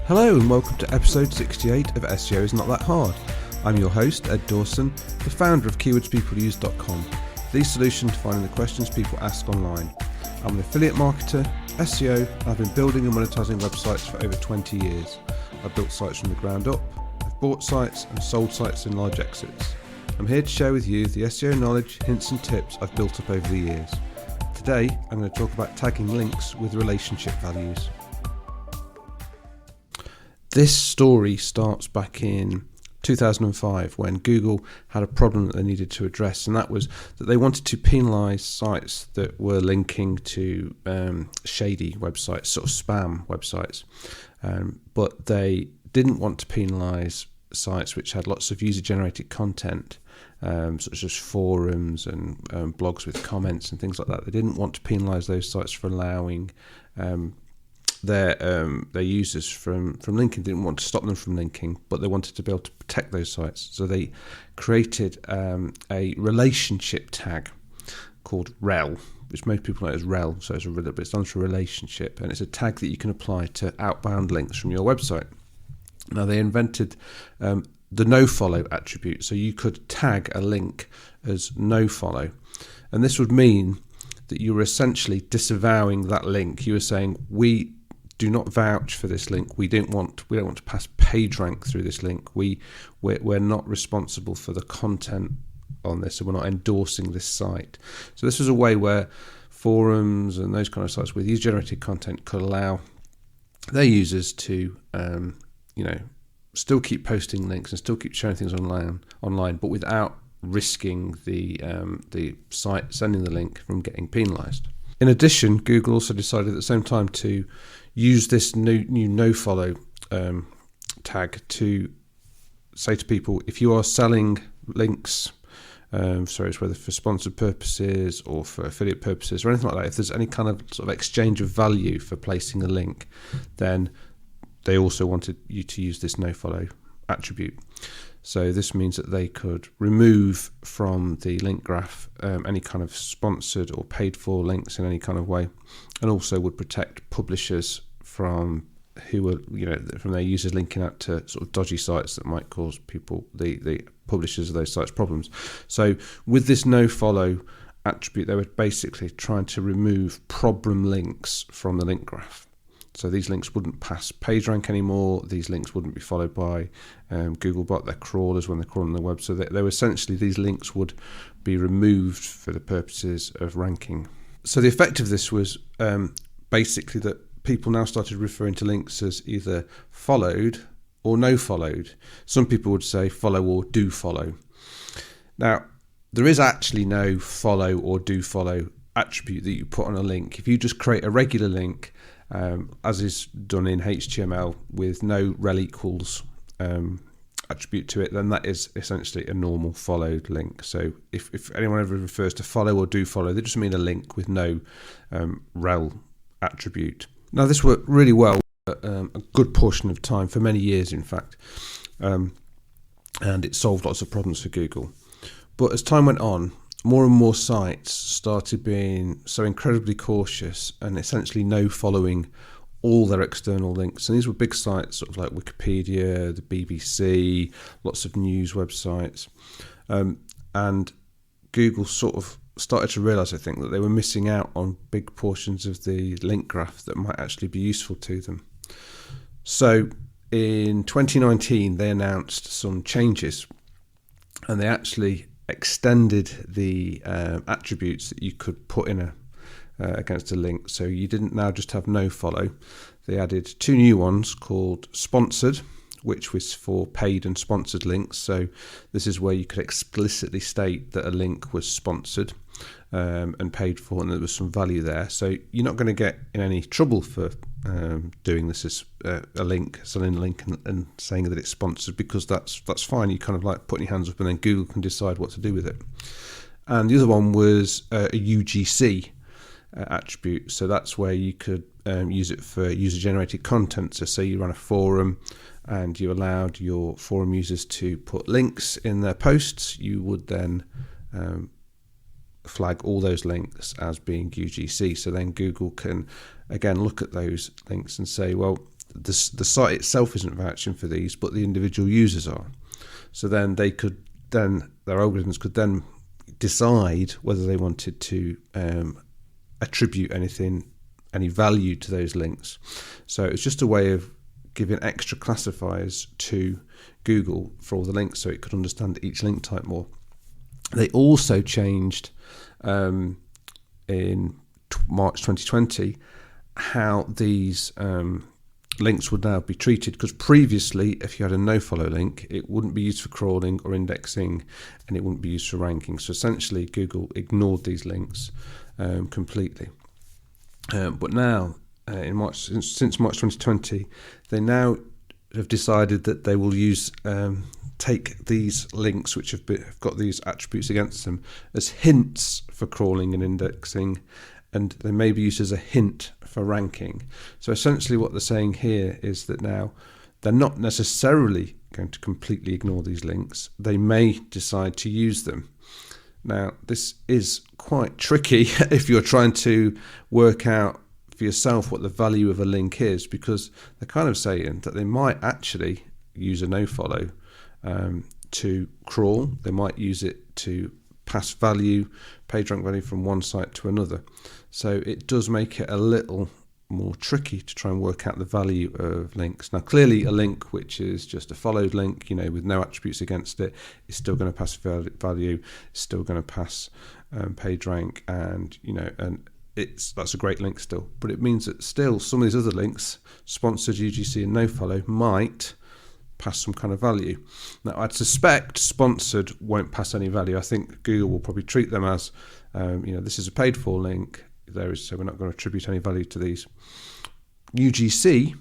Hello and welcome to episode 68 of SEO is Not That Hard. I'm your host, Ed Dawson, the founder of keywordspeopleuse.com, the solution to finding the questions people ask online. I'm an affiliate marketer, SEO, and I've been building and monetizing websites for over 20 years. I've built sites from the ground up, I've bought sites and sold sites in large exits. I'm here to share with you the SEO knowledge, hints and tips I've built up over the years. Today, I'm going to talk about tagging links with relationship values. This story starts back in 2005 when Google had a problem that they needed to address, and that was that they wanted to penalise sites that were linking to shady websites, sort of spam websites, but they didn't want to penalise sites which had lots of user-generated content, such as forums and blogs with comments and things like that. They didn't want to penalise those sites for allowing their users from linking. Didn't want to stop them from linking, but they wanted to be able to protect those sites. So they created a relationship tag called rel, which most people know as rel. So it stands for relationship, and it's a tag that you can apply to outbound links from your website. Now they invented the nofollow attribute, so you could tag a link as nofollow, and this would mean that you were essentially disavowing that link. You were saying, we do not vouch for this link. We don't want to pass page rank through this link. We're not responsible for the content on this, and we're not endorsing this site. So this was a way where forums and those kind of sites with user-generated content could allow their users to, still keep posting links and still keep sharing things online, but without risking the site sending the link from getting penalised. In addition, Google also decided at the same time to use this new nofollow tag to say to people, if you are selling links, so it's whether for sponsored purposes or for affiliate purposes or anything like that, if there's any kind of sort of exchange of value for placing a link, then they also wanted you to use this nofollow attribute. So this means that they could remove from the link graph any kind of sponsored or paid for links in any kind of way, and also would protect publishers from from their users linking out to sort of dodgy sites that might cause people, the publishers of those sites, problems. So with this nofollow attribute, they were basically trying to remove problem links from the link graph. So these links wouldn't pass PageRank anymore. These links wouldn't be followed by Googlebot, their crawlers, when they're crawling the web. So they were essentially, these links would be removed for the purposes of ranking. So the effect of this was basically that people now started referring to links as either followed or no followed. Some people would say follow or do follow. Now, there is actually no follow or do follow attribute that you put on a link. If you just create a regular link, as is done in HTML with no rel equals attribute to it, then that is essentially a normal followed link. So if anyone ever refers to follow or do follow, they just mean a link with no rel attribute. Now this worked really well a good portion of time, for many years in fact, and it solved lots of problems for Google. But as time went on, more and more sites started being so incredibly cautious and essentially no following all their external links. And these were big sites, sort of like Wikipedia, the BBC, lots of news websites. And Google sort of started to realise, I think, that they were missing out on big portions of the link graph that might actually be useful to them. So in 2019, they announced some changes, and they actually extended the attributes that you could put in against a link. So you didn't now just have no follow. They added two new ones called sponsored, which was for paid and sponsored links. So this is where you could explicitly state that a link was sponsored and paid for, and there was some value there. So you're not going to get in any trouble for doing this as a link, selling a link and saying that it's sponsored, because that's fine. You kind of like putting your hands up, and then Google can decide what to do with it. And the other one was a UGC attribute. So that's where you could use it for user-generated content. So say you run a forum and you allowed your forum users to put links in their posts, you would then flag all those links as being UGC. So then Google can again look at those links and say, well, the site itself isn't vouching for these, but the individual users are. So then their algorithms could then decide whether they wanted to attribute any value to those links. So it's just a way of giving extra classifiers to Google for all the links, so it could understand each link type more. They also changed in March 2020 how these links would now be treated, because previously if you had a nofollow link, it wouldn't be used for crawling or indexing, and it wouldn't be used for ranking. So essentially Google ignored these links completely. But now since March 2020, they now have decided that they will use take these links which have got these attributes against them as hints for crawling and indexing, and they may be used as a hint for ranking. So essentially what they're saying here is that now they're not necessarily going to completely ignore these links. They may decide to use them. Now, this is quite tricky if you're trying to work out for yourself what the value of a link is, because they're kind of saying that they might actually use a nofollow to crawl. They might use it to pass value, PageRank value from one site to another. So it does make it a little more tricky to try and work out the value of links. Now, clearly a link which is just a followed link, with no attributes against it, is still going to pass value, it's still going to pass PageRank, and that's a great link still. But it means that still some of these other links, sponsored, UGC and nofollow, might pass some kind of value. Now, I'd suspect sponsored won't pass any value. I think Google will probably treat them as, this is a paid for link, so we're not going to attribute any value to these. UGC,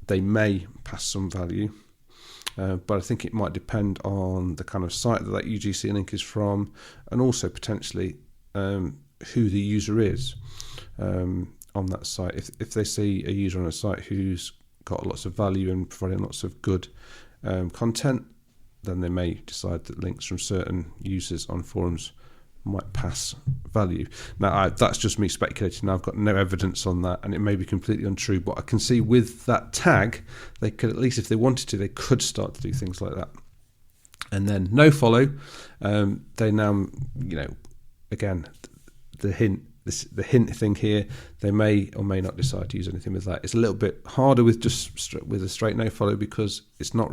they may pass some value, but I think it might depend on the kind of site that UGC link is from, and also potentially who the user is on that site. If they see a user on a site who's got lots of value and providing lots of good content, then they may decide that links from certain users on forums might pass value. Now, that's just me speculating. I've got no evidence on that, and it may be completely untrue, but I can see with that tag, they could, at least if they wanted to, they could start to do things like that. And then nofollow, they now, again, the hint thing here, they may or may not decide to use anything with that. It's a little bit harder with with a straight nofollow, because they've not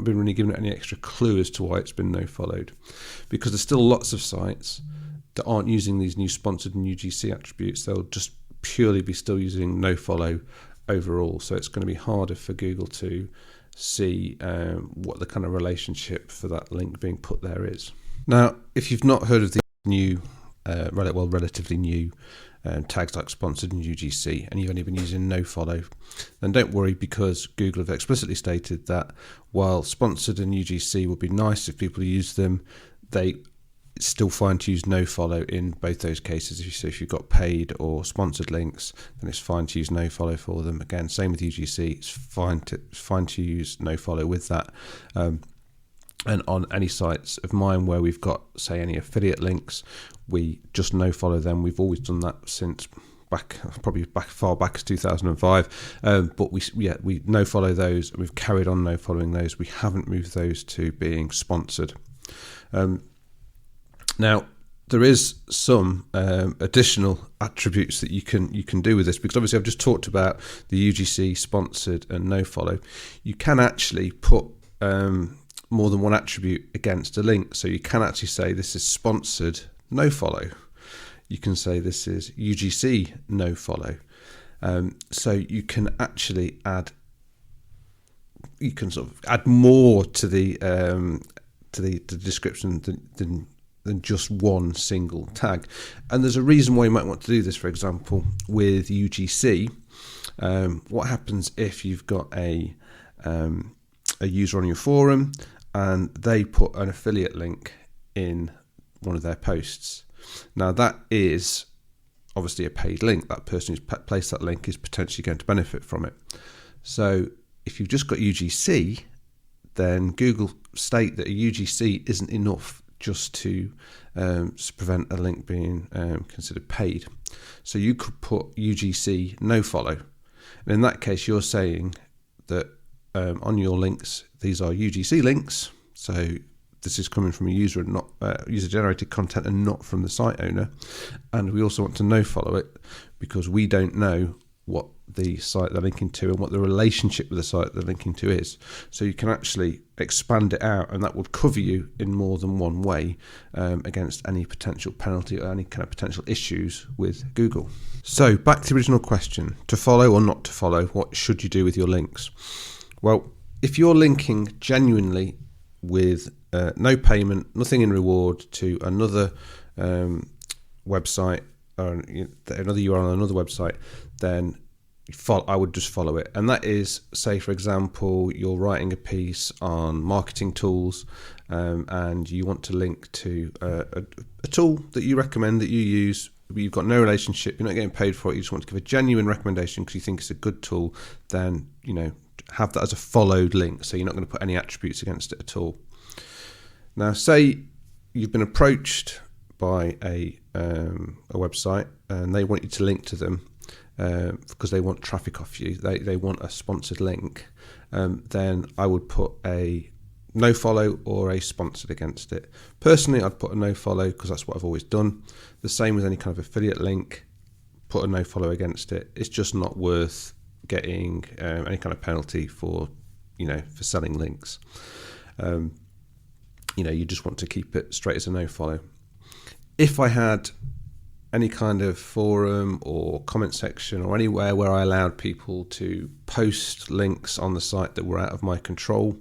been really given it any extra clue as to why it's been nofollowed, because there's still lots of sites that aren't using these new sponsored and UGC attributes. They'll just purely be still using nofollow overall. So it's going to be harder for Google to see what the kind of relationship for that link being put there is. Now, if you've not heard of the new relatively new tags like sponsored and UGC, and you've only been using nofollow, then don't worry, because Google have explicitly stated that while sponsored and UGC would be nice if people use them, it's still fine to use nofollow in both those cases. If you've got paid or sponsored links, then it's fine to use nofollow for them. Again, same with UGC, it's fine to use nofollow with that. And on any sites of mine where we've got, say, any affiliate links, we just nofollow them. We've always done that since far back as 2005. But we nofollow those, and we've carried on nofollowing those. We haven't moved those to being sponsored. Now, there is some additional attributes that you can do with this, because obviously I've just talked about the UGC, sponsored, and nofollow. You can actually put more than one attribute against a link. So you can actually say this is sponsored nofollow. You can say this is UGC nofollow. So you can actually add more to the description than just one single tag. And there's a reason why you might want to do this. For example, with UGC, what happens if you've got a user on your forum and they put an affiliate link in one of their posts? Now, that is obviously a paid link. That person who's placed that link is potentially going to benefit from it. So if you've just got UGC, then Google state that a UGC isn't enough just to prevent a link being considered paid. So you could put UGC nofollow. And in that case, you're saying that on your links, these are UGC links. So this is coming from a user and not user-generated content and not from the site owner. And we also want to no-follow it because we don't know what the site they're linking to and what the relationship with the site they're linking to is. So you can actually expand it out, and that would cover you in more than one way against any potential penalty or any kind of potential issues with Google. So back to the original question, to follow or not to follow, what should you do with your links? Well, if you're linking genuinely with no payment, nothing in reward to another website or another URL on another website, then I would just follow it. And that is, say, for example, you're writing a piece on marketing tools and you want to link to a tool that you recommend that you use. You've got no relationship, you're not getting paid for it, you just want to give a genuine recommendation because you think it's a good tool, then, have that as a followed link. So you're not going to put any attributes against it at all. Now, say you've been approached by a website and they want you to link to them because they want traffic off you. They want a sponsored link. Then I would put a no follow or a sponsored against it. Personally, I'd put a no follow because that's what I've always done. The same with any kind of affiliate link. Put a no follow against it. It's just not worth getting any kind of penalty for selling links. You just want to keep it straight as a no follow. If I had any kind of forum or comment section or anywhere where I allowed people to post links on the site that were out of my control,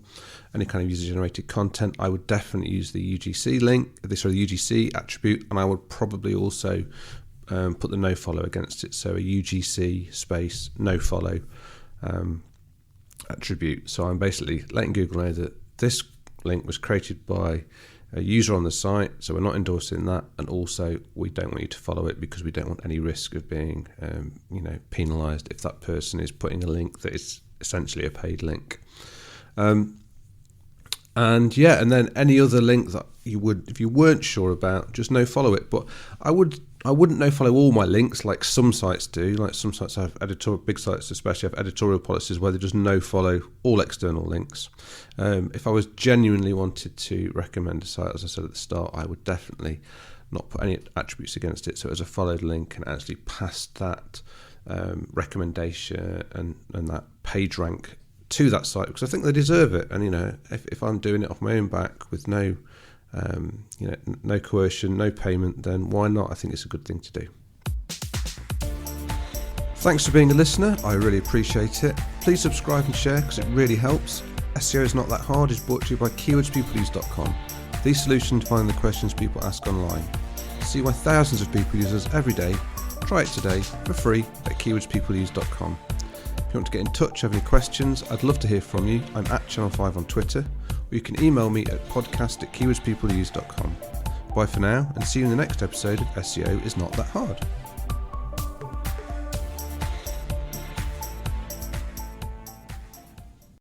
any kind of user-generated content, I would definitely use the UGC link, the UGC attribute, and I would probably also put the no follow against it. So a UGC space no follow attribute. So I'm basically letting Google know that this link was created by a user on the site, so we're not endorsing that, and also we don't want you to follow it because we don't want any risk of being penalised if that person is putting a link that is essentially a paid link. And then any other link that you would, if you weren't sure about, just no follow it. But I wouldn't no follow all my links like some sites do. Like some sites have big sites especially have editorial policies where they just no follow all external links. If I was genuinely wanted to recommend a site, as I said at the start, I would definitely not put any attributes against it. So as a followed link and actually pass that recommendation and that page rank to that site, because I think they deserve it. And if I'm doing it off my own back with no coercion, no payment, then why not? I think it's a good thing to do. Thanks for being a listener. I really appreciate it. Please subscribe and share because it really helps. SEO is Not That Hard is brought to you by keywordspeopleuse.com. The solution to finding the questions people ask online. See why thousands of people use us every day. Try it today for free at keywordspeopleuse.com. If you want to get in touch, have any questions, I'd love to hear from you. I'm at Channel 5 on Twitter, or you can email me at podcast@keywordspeopleuse.com. Bye for now, and see you in the next episode of SEO is Not That Hard.